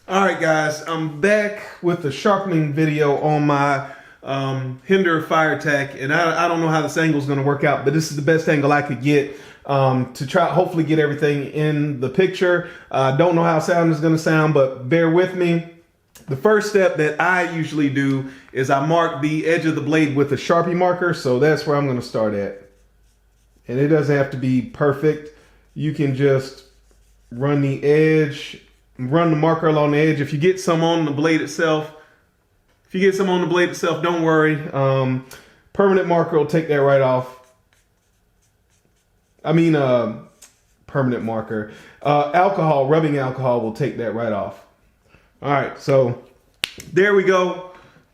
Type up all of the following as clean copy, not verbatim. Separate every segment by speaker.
Speaker 1: All right, guys, I'm back with the sharpening video on my Hinderer Firetac, and I don't know how this angle is going to work out, but this is the best angle I could get to try hopefully get everything in the picture. Don't know how sound is going to sound, but bear with me. The first step that I usually do is I mark the edge of the blade with a Sharpie marker, so that's where I'm going to start at. And it doesn't have to be perfect. You can just run the edge, run the marker along the edge. If you get some on the blade itself, don't worry. Permanent marker will take that right off. Permanent marker. Rubbing alcohol will take that right off. All right, so there we go.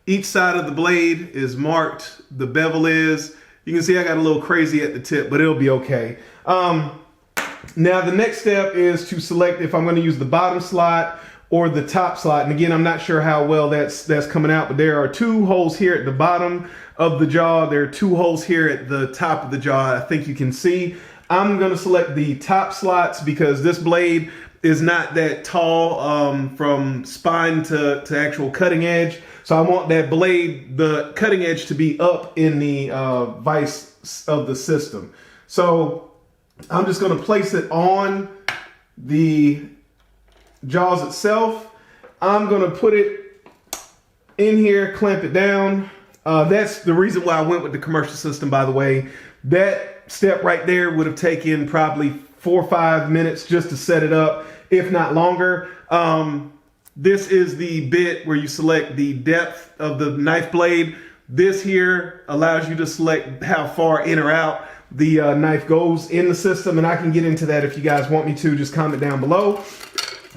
Speaker 1: Each side of the blade is marked. The bevel is. You can see I got a little crazy at the tip, but it'll be okay. Now the next step is to select if I'm going to use the bottom slot or the top slot. And again, I'm not sure how well that's coming out, but there are two holes here at the bottom of the jaw. There are two holes here at the top of the jaw. I think you can see. I'm going to select the top slots because this blade is not that tall from spine to actual cutting edge. So I want that blade, the cutting edge, to be up in the vise of the system. So I'm just going to place it on the jaws itself. I'm going to put it in here, clamp it down. That's the reason why I went with the commercial system, by the way. That step right there would have taken probably 4 or 5 minutes just to set it up, if not longer. This is the bit where you select the depth of the knife blade. This here allows you to select how far in or out the knife goes in the system, and I can get into that if you guys want me to. Just comment down below.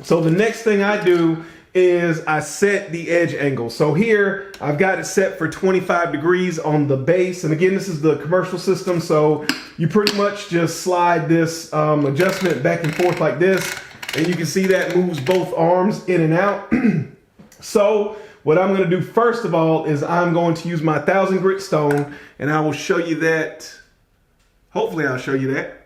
Speaker 1: So the next thing I do is I set the edge angle. So here I've got it set for 25 degrees on the base, and again, this is the commercial system, so you pretty much just slide this adjustment back and forth like this, and you can see that moves both arms in and out. So what I'm going to do first of all is I'm going to use my 1000 grit stone, and I will show you that. Hopefully I'll show you that.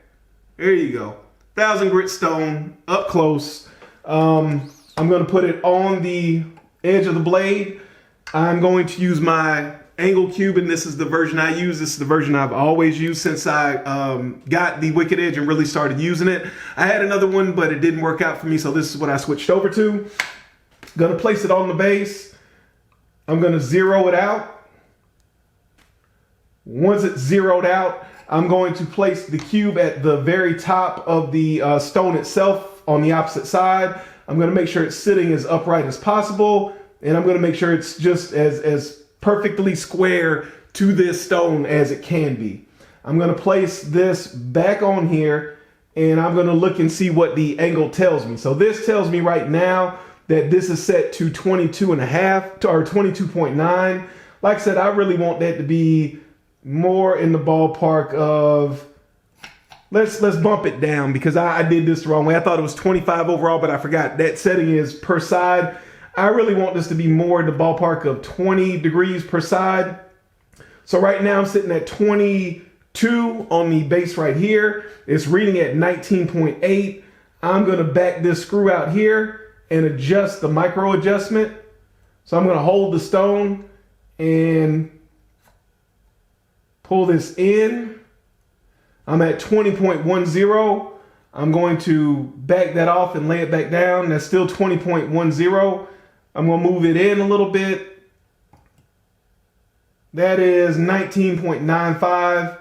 Speaker 1: There you go. 1000 grit stone up close. I'm going to put it on the edge of the blade. I'm going to use my angle cube, and this is the version I use. This is the version I've always used since I got the Wicked Edge and really started using it. I had another one, but it didn't work out for me, so this is what I switched over to. Going to place it on the base. I'm going to zero it out. Once it's zeroed out, I'm going to place the cube at the very top of the stone itself on the opposite side. I'm going to make sure it's sitting as upright as possible, and I'm going to make sure it's just as perfectly square to this stone as it can be. I'm going to place this back on here, and I'm going to look and see what the angle tells me. So this tells me right now that this is set to 22.5 or 22.9. Like I said, I really want that to be more in the ballpark of, let's bump it down because I did this the wrong way. I thought it was 25 overall, but I forgot that setting is per side. I really want this to be more in the ballpark of 20 degrees per side. So right now I'm sitting at 22 on the base right here. It's reading at 19.8. I'm going to back this screw out here and adjust the micro adjustment. So I'm going to hold the stone and pull this in. I'm at 20.10. I'm going to back that off and lay it back down. That's still 20.10. I'm going to move it in a little bit. That is 19.95.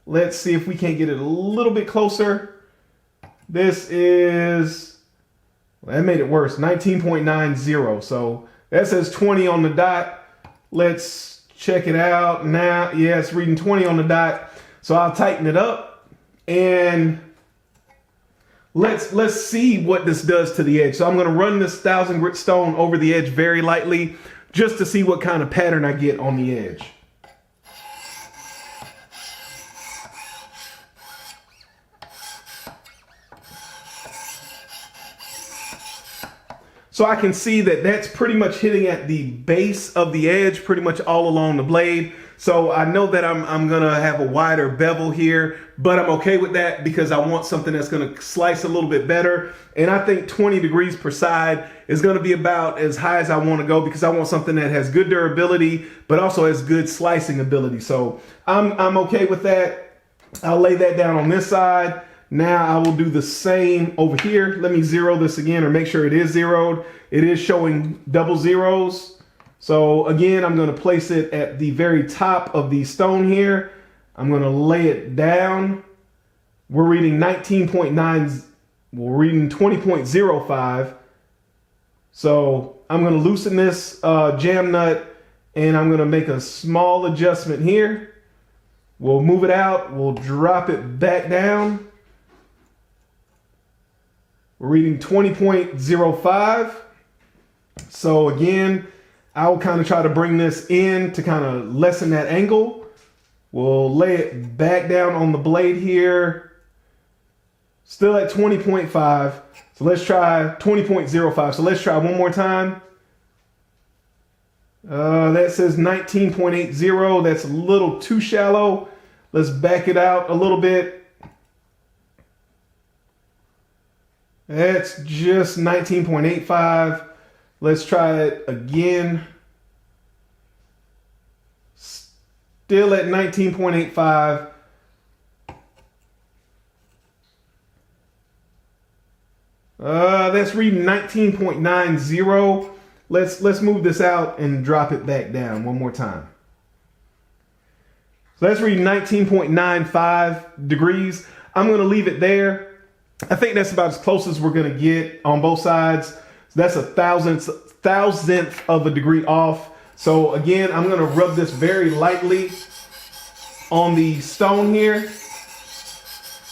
Speaker 1: Let's see if we can't get it a little bit closer. This is, well, that made it worse, 19.90. So that says 20 on the dot. Let's check it out now. Yeah, it's reading 20 on the dot. So I'll tighten it up and let's see what this does to the edge. So I'm going to run this 1000 grit stone over the edge very lightly just to see what kind of pattern I get on the edge. So I can see that that's pretty much hitting at the base of the edge, pretty much all along the blade. So I know that I'm gonna have a wider bevel here, but I'm okay with that because I want something that's gonna slice a little bit better. And I think 20 degrees per side is gonna be about as high as I wanna go because I want something that has good durability, but also has good slicing ability. So I'm okay with that. I'll lay that down on this side. Now I will do the same over here. Let me zero this again or make sure it is zeroed. It is showing double zeros. So again, I'm gonna place it at the very top of the stone here. I'm gonna lay it down. We're reading 19.9, we're reading 20.05. So I'm gonna loosen this jam nut and I'm gonna make a small adjustment here. We'll move it out, we'll drop it back down. We're reading 20.05. So again, I'll kind of try to bring this in to kind of lessen that angle. We'll lay it back down on the blade here. Still at 20.5. So let's try 20.05. So let's try one more time. That says 19.80. That's a little too shallow. Let's back it out a little bit. That's just 19.85. Let's try it again. Still at 19.85. That's reading 19.90. Let's move this out and drop it back down one more time. So that's reading 19.95 degrees. I'm going to leave it there. I think that's about as close as we're going to get on both sides. So that's a thousandth of a degree off. So again, I'm going to rub this very lightly on the stone here.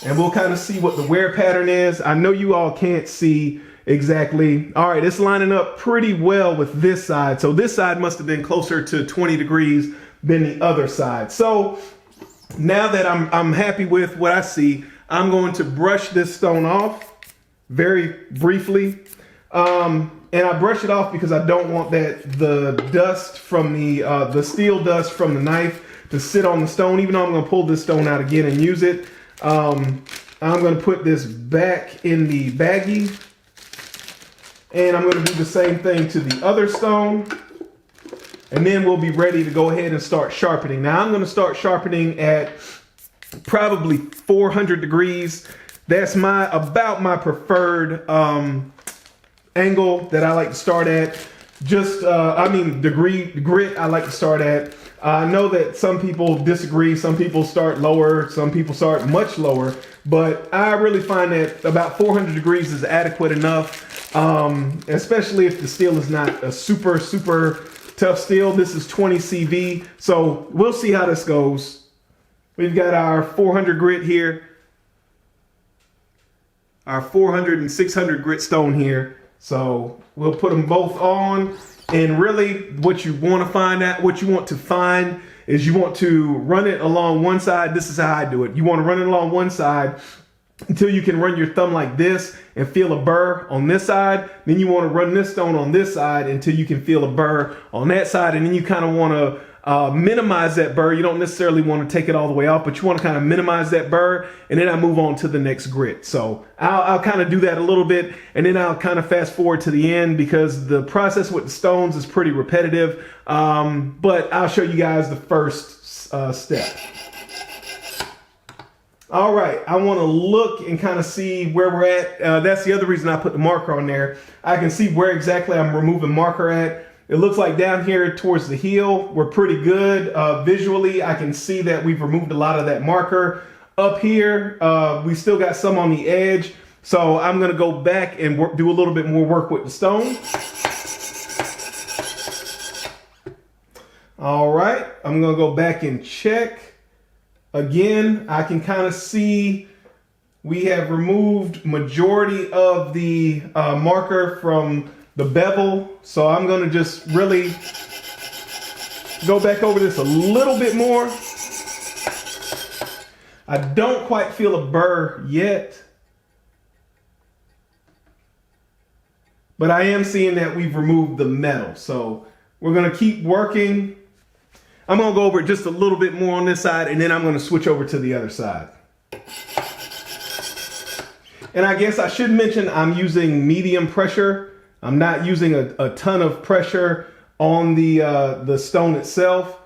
Speaker 1: And we'll kind of see what the wear pattern is. I know you all can't see exactly. All right, it's lining up pretty well with this side. So this side must have been closer to 20 degrees than the other side. So now that I'm happy with what I see, I'm going to brush this stone off very briefly. And I brush it off because I don't want the dust from the steel dust from the knife to sit on the stone, even though I'm going to pull this stone out again and use it. I'm going to put this back in the baggie. And I'm going to do the same thing to the other stone. And then we'll be ready to go ahead and start sharpening. Now I'm going to start sharpening at probably 400 degrees. That's about my preferred angle that I like to start at. Degree grit I like to start at. I know that some people disagree. Some people start lower. Some people start much lower. But I really find that about 400 degrees is adequate enough, especially if the steel is not a super tough steel. This is 20 CV. So we'll see how this goes. We've got our 400 grit here. Our 400 and 600 grit stone here. So we'll put them both on. And really what you want to find is you want to run it along one side. This is how I do it. You want to run it along one side until you can run your thumb like this and feel a burr on this side. Then you want to run this stone on this side until you can feel a burr on that side. And then you kind of want to minimize that burr. You don't necessarily want to take it all the way off, but you want to kind of minimize that burr, and then I move on to the next grit. So I'll kind of do that a little bit, and then I'll kind of fast forward to the end because the process with the stones is pretty repetitive. But I'll show you guys the first step. All right, I want to look and kind of see where we're at. That's the other reason I put the marker on there. I can see where exactly I'm removing marker at. It looks like down here towards the heel, we're pretty good. Visually, I can see that we've removed a lot of that marker. Up here, we still got some on the edge. So I'm gonna go back and do a little bit more work with the stone. All right, I'm gonna go back and check. Again, I can kind of see we have removed majority of the marker from the bevel. So I'm going to just really go back over this a little bit more. I don't quite feel a burr yet, but I am seeing that we've removed the metal. So we're going to keep working. I'm gonna go over it just a little bit more on this side, and then I'm gonna switch over to the other side. And I guess I should mention I'm using medium pressure. I'm not using a ton of pressure on the stone itself.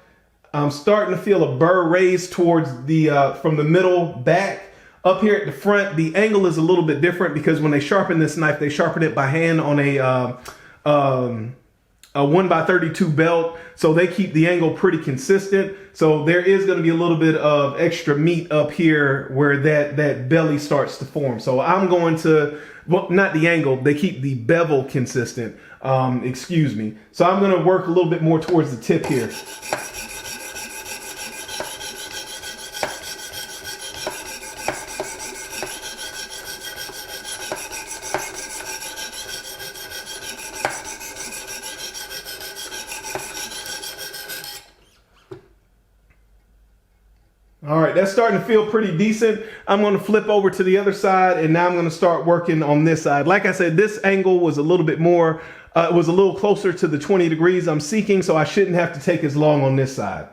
Speaker 1: I'm starting to feel a burr raise towards the from the middle back. Up here at the front, the angle is a little bit different because when they sharpen this knife, they sharpen it by hand on a 1x32 belt. So they keep the angle pretty consistent. So there is going to be a little bit of extra meat up here where that belly starts to form. So I'm going to, well, not the angle, they keep the bevel consistent, excuse me. So I'm going to work a little bit more towards the tip here. All right, that's starting to feel pretty decent. I'm going to flip over to the other side, and now I'm going to start working on this side. Like I said, this angle was a little bit more, it was a little closer to the 20 degrees I'm seeking, so I shouldn't have to take as long on this side.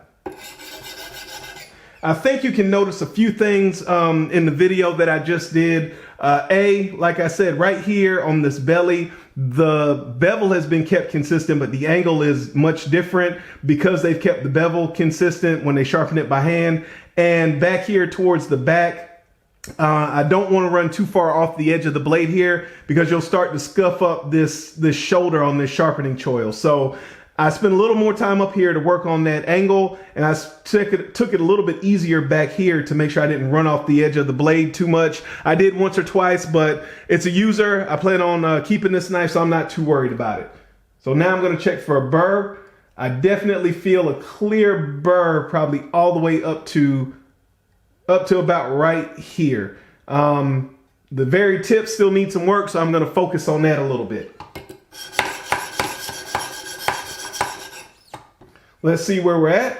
Speaker 1: I think you can notice a few things in the video that I just did. Like I said, right here on this belly, the bevel has been kept consistent, but the angle is much different because they've kept the bevel consistent when they sharpen it by hand. And back here towards the back, I don't want to run too far off the edge of the blade here because you'll start to scuff up this shoulder on this sharpening choil. So I spent a little more time up here to work on that angle, and I took it a little bit easier back here to make sure I didn't run off the edge of the blade too much. I did once or twice, but it's a user. I plan on keeping this knife, so I'm not too worried about it. So now I'm going to check for a burr. I definitely feel a clear burr probably all the way up to about right here. The very tip still needs some work, so I'm going to focus on that a little bit. Let's see where we're at.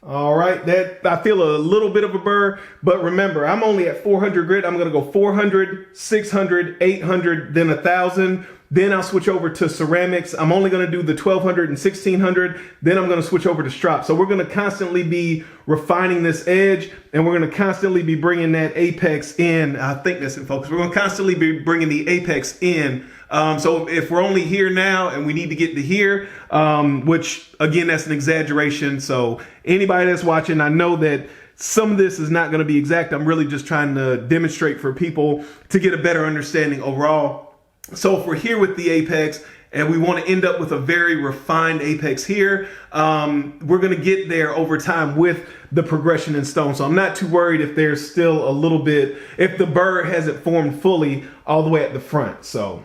Speaker 1: All right, that I feel a little bit of a burr, but remember, I'm only at 400 grit. I'm gonna go 400, 600, 800, then 1,000. Then I'll switch over to ceramics. I'm only gonna do the 1,200 and 1,600. Then I'm gonna switch over to strop. So we're gonna constantly be refining this edge, and we're gonna constantly be bringing that apex in. I think that's in focus. We're gonna constantly be bringing the apex in. So if we're only here now and we need to get to here, which again, that's an exaggeration. So anybody that's watching, I know that some of this is not going to be exact. I'm really just trying to demonstrate for people to get a better understanding overall. So if we're here with the apex and we want to end up with a very refined apex here, we're going to get there over time with the progression in stone. So I'm not too worried if there's still a little bit, if the burr hasn't formed fully all the way at the front. So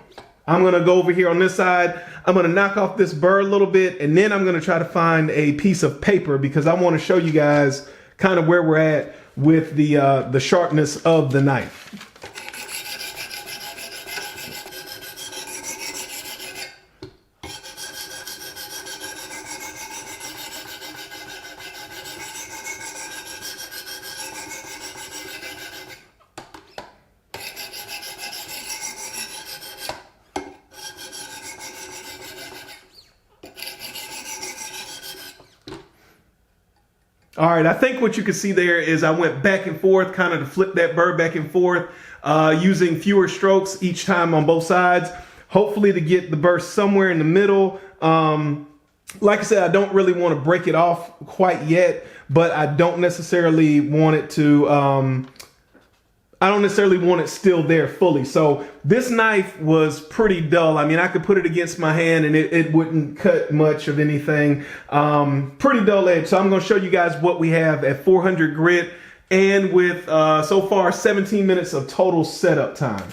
Speaker 1: I'm going to go over here on this side. I'm going to knock off this burr a little bit, and then I'm going to try to find a piece of paper because I want to show you guys kind of where we're at with the sharpness of the knife. All right, I think what you can see there is I went back and forth, kind of to flip that burr back and forth, using fewer strokes each time on both sides, hopefully to get the burr somewhere in the middle. Like I said, I don't really want to break it off quite yet, but I don't necessarily want it to, I don't necessarily want it still there fully. So this knife was pretty dull. I mean, I could put it against my hand and it wouldn't cut much of anything. Pretty dull edge. So I'm going to show you guys what we have at 400 grit and with so far 17 minutes of total setup time.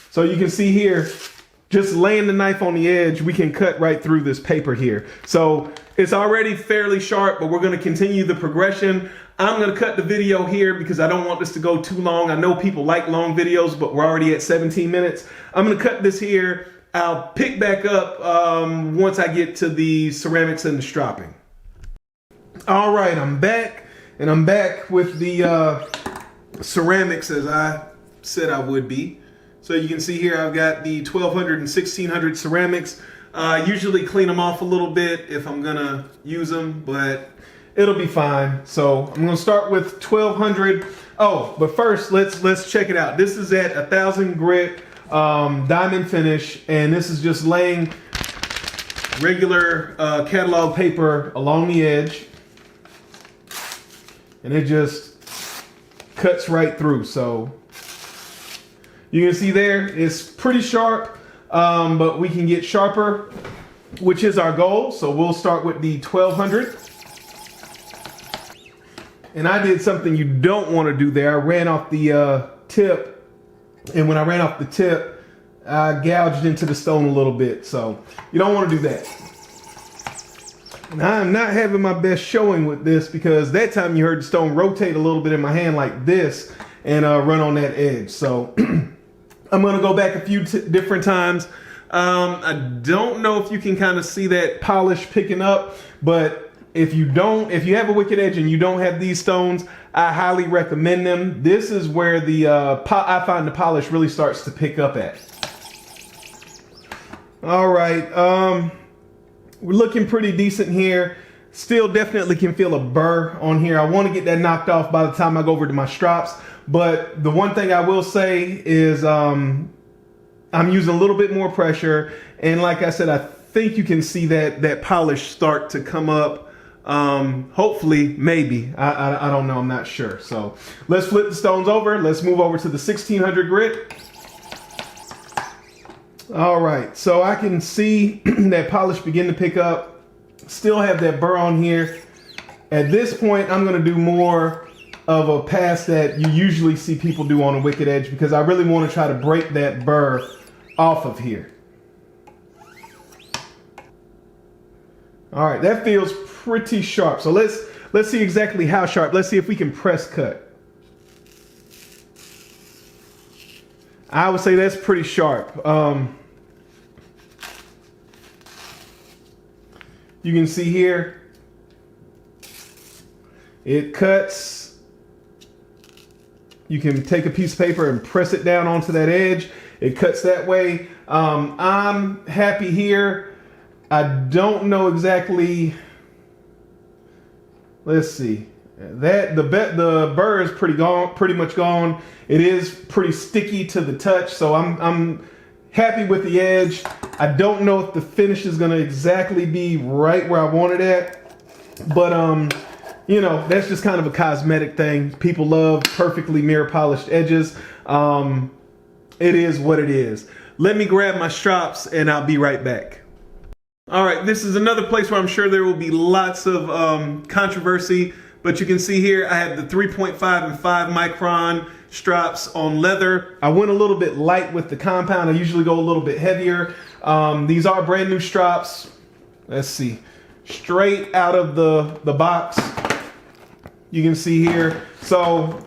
Speaker 1: So you can see here, just laying the knife on the edge, we can cut right through this paper here. So it's already fairly sharp, but we're going to continue the progression. I'm going to cut the video here because I don't want this to go too long. I know people like long videos, but we're already at 17 minutes. I'm going to cut this here. I'll pick back up once I get to the ceramics and the stropping. All right, I'm back, and I'm back with the ceramics as I said I would be. So you can see here I've got the 1200 and 1600 ceramics. Usually clean them off a little bit if I'm gonna use them, but it'll be fine. So I'm gonna start with 1200. Oh, but first let's check it out. This is at 1000 grit diamond finish, and this is just laying regular catalog paper along the edge, and it just cuts right through. So you can see there it's pretty sharp, but we can get sharper, which is our goal. So we'll start with the 1200. And I did something you don't want to do there. I ran off the tip, and when I ran off the tip, I gouged into the stone a little bit. So you don't want to do that. And I'm not having my best showing with this because that time you heard the stone rotate a little bit in my hand like this and run on that edge. So I'm going to go back a few different times. I don't know if you can kind of see that polish picking up, but if you have a wicked edge and you don't have these stones, I highly recommend them. This is where the I find the polish really starts to pick up at. All right, we're looking pretty decent here. Still definitely can feel a burr on here. I want to get that knocked off by the time I go over to my strops. But the one thing I will say is I'm using a little bit more pressure. And like I said, I think you can see that polish start to come up. Hopefully, maybe. I don't know. I'm not sure. So let's flip the stones over. Let's move over to the 1600 grit. All right. So I can see that polish begin to pick up. Still have that burr on here. At this point, I'm going to do more of a pass that you usually see people do on a wicked edge because I really want to try to break that burr off of here. All right, that feels pretty sharp. So let's see exactly how sharp. Let's see if we can press cut. I would say that's pretty sharp. You can see here, it cuts. You can take a piece of paper and press it down onto that edge. It cuts that way. I'm happy here. I don't know exactly. Let's see. That the burr is pretty much gone. It is pretty sticky to the touch, so I'm happy with the edge. I don't know if the finish is gonna exactly be right where I want it at, but you know, that's just kind of a cosmetic thing. People love perfectly mirror polished edges. It is what it is. Let me grab my strops and I'll be right back. All right, this is another place where I'm sure there will be lots of controversy, but you can see here I have the 3.5 and 5 micron strops on leather. I went a little bit light with the compound. I usually go a little bit heavier. These are brand new strops. Let's see, straight out of the box. You can see here. So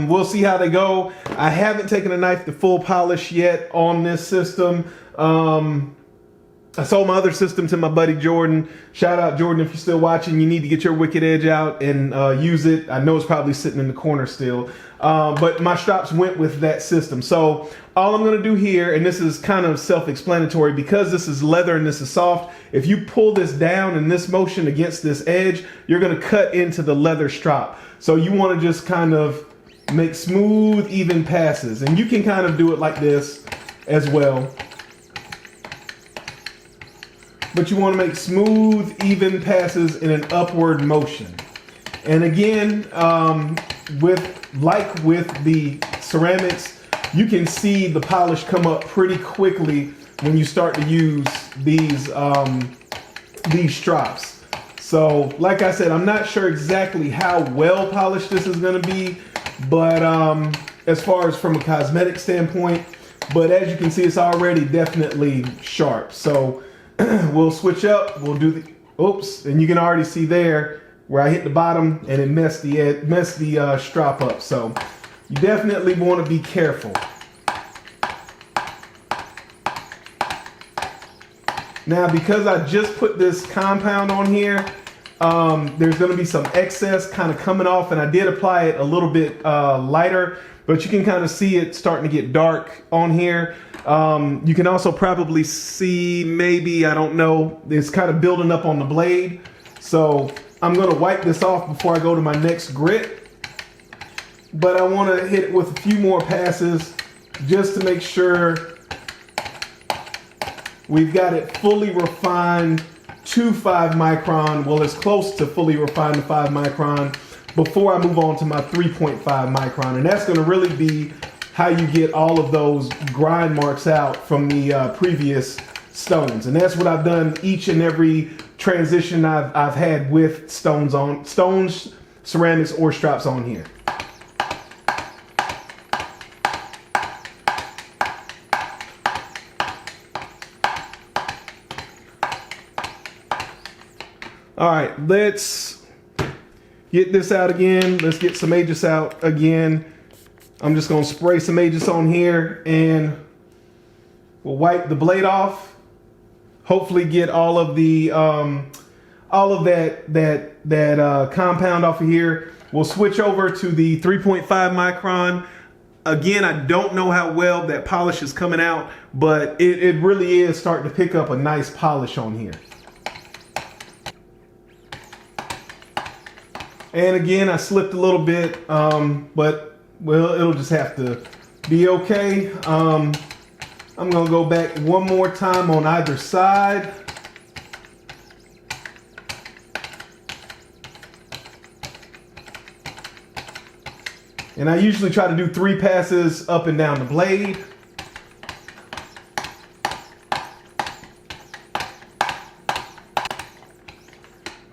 Speaker 1: we'll see how they go. I haven't taken a knife to full polish yet on this system. I sold my other system to my buddy Jordan. Shout out Jordan if you're still watching. You need to get your wicked edge out and use it. I know it's probably sitting in the corner still. But my strops went with that system. So all I'm gonna do here, and this is kind of self-explanatory, because this is leather and this is soft, if you pull this down in this motion against this edge, you're gonna cut into the leather strop. So you wanna just kind of make smooth, even passes. And you can kind of do it like this as well. But you want to make smooth, even passes in an upward motion. And again, with the ceramics, you can see the polish come up pretty quickly when you start to use these strops. So, like I said, I'm not sure exactly how well polished this is going to be, but as far as from a cosmetic standpoint, but as you can see, it's already definitely sharp. So we'll switch up, we'll do the, oops, and you can already see there where I hit the bottom and it messed the strop up. So you definitely want to be careful. Now, because I just put this compound on here, there's going to be some excess kind of coming off, and I did apply it a little bit lighter but you can kind of see it starting to get dark on here. You can also probably see, maybe, I don't know, it's kind of building up on the blade. So I'm going to wipe this off before I go to my next grit. But I want to hit it with a few more passes just to make sure we've got it fully refined to 5 micron. Well, it's close to fully refined to 5 micron before I move on to my 3.5 micron. And that's going to really be how you get all of those grind marks out from the previous stones. And that's what I've done each and every transition I've had with stones, ceramics, or straps on here. All right, let's get this out again. Let's get some Aegis out again. I'm just gonna spray some Aegis on here and we'll wipe the blade off. Hopefully get all of the that compound off of here. We'll switch over to the 3.5 micron. Again, I don't know how well that polish is coming out, but it really is starting to pick up a nice polish on here. And again, I slipped a little bit, but well, it'll just have to be okay. I'm gonna go back one more time on either side. And I usually try to do 3 passes up and down the blade.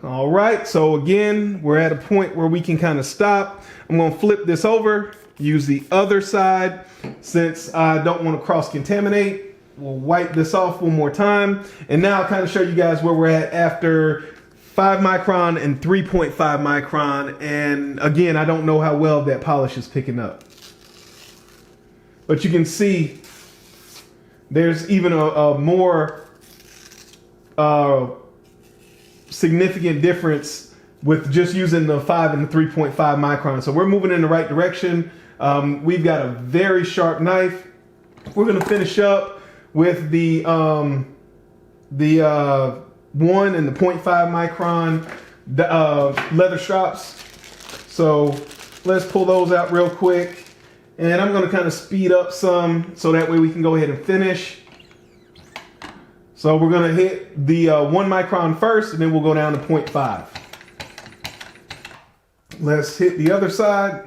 Speaker 1: All right, so again, we're at a point where we can kind of stop. I'm gonna flip this over, use the other side. Since I don't want to cross-contaminate, we'll wipe this off one more time. And now I'll kind of show you guys where we're at after 5 micron and 3.5 micron. And again, I don't know how well that polish is picking up. But you can see there's even a more significant difference with just using the 5 and the 3.5 micron. So we're moving in the right direction. We've got a very sharp knife. We're gonna finish up with the 1 and the 0.5 micron leather straps. So let's pull those out real quick. And I'm gonna kind of speed up some so that way we can go ahead and finish. So we're gonna hit the 1 micron first, and then we'll go down to 0.5. Let's hit the other side.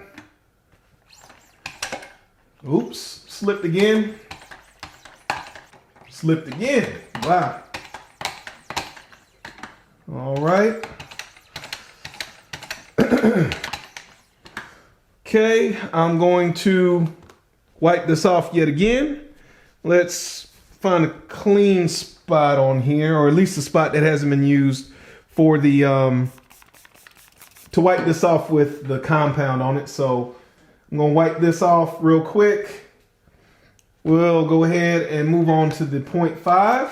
Speaker 1: Oops, slipped again. Slipped again, wow. All right. Okay, I'm going to wipe this off yet again. Let's find a clean spot on here, or at least a spot that hasn't been used for the to wipe this off with the compound on it. So I'm gonna wipe this off real quick. We'll go ahead and move on to the 0.5.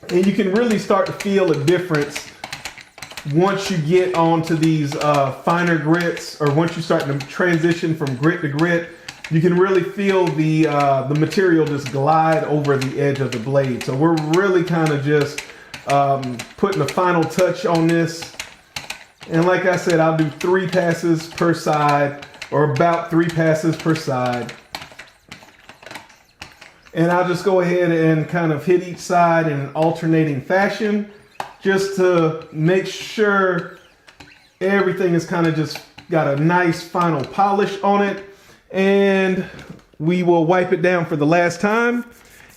Speaker 1: And you can really start to feel a difference once you get onto these finer grits, or once you start to transition from grit to grit. You can really feel the material just glide over the edge of the blade. So we're really kind of just putting a final touch on this. And like I said, I'll do 3 passes per side, or about 3 passes per side. And I'll just go ahead and kind of hit each side in an alternating fashion, just to make sure everything is kind of just got a nice final polish on it. And we will wipe it down for the last time.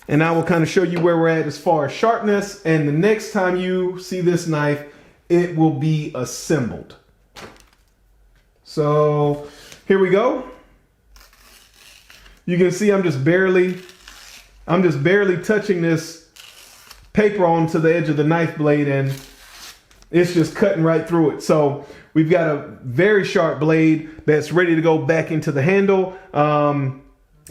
Speaker 1: And I will kind of show you where we're at as far as sharpness. And the next time you see this knife, it will be assembled. So here we go. You can see I'm just barely touching this paper onto the edge of the knife blade, and it's just cutting right through it. So we've got a very sharp blade that's ready to go back into the handle. I'm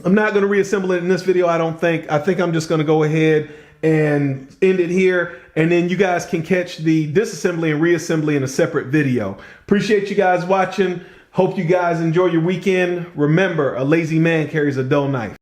Speaker 1: not going to reassemble it in this video, I don't think. I think I'm just going to go ahead and end it here, and then you guys can catch the disassembly and reassembly in a separate video. Appreciate you guys watching. Hope you guys enjoy your weekend. Remember, a lazy man carries a dull knife.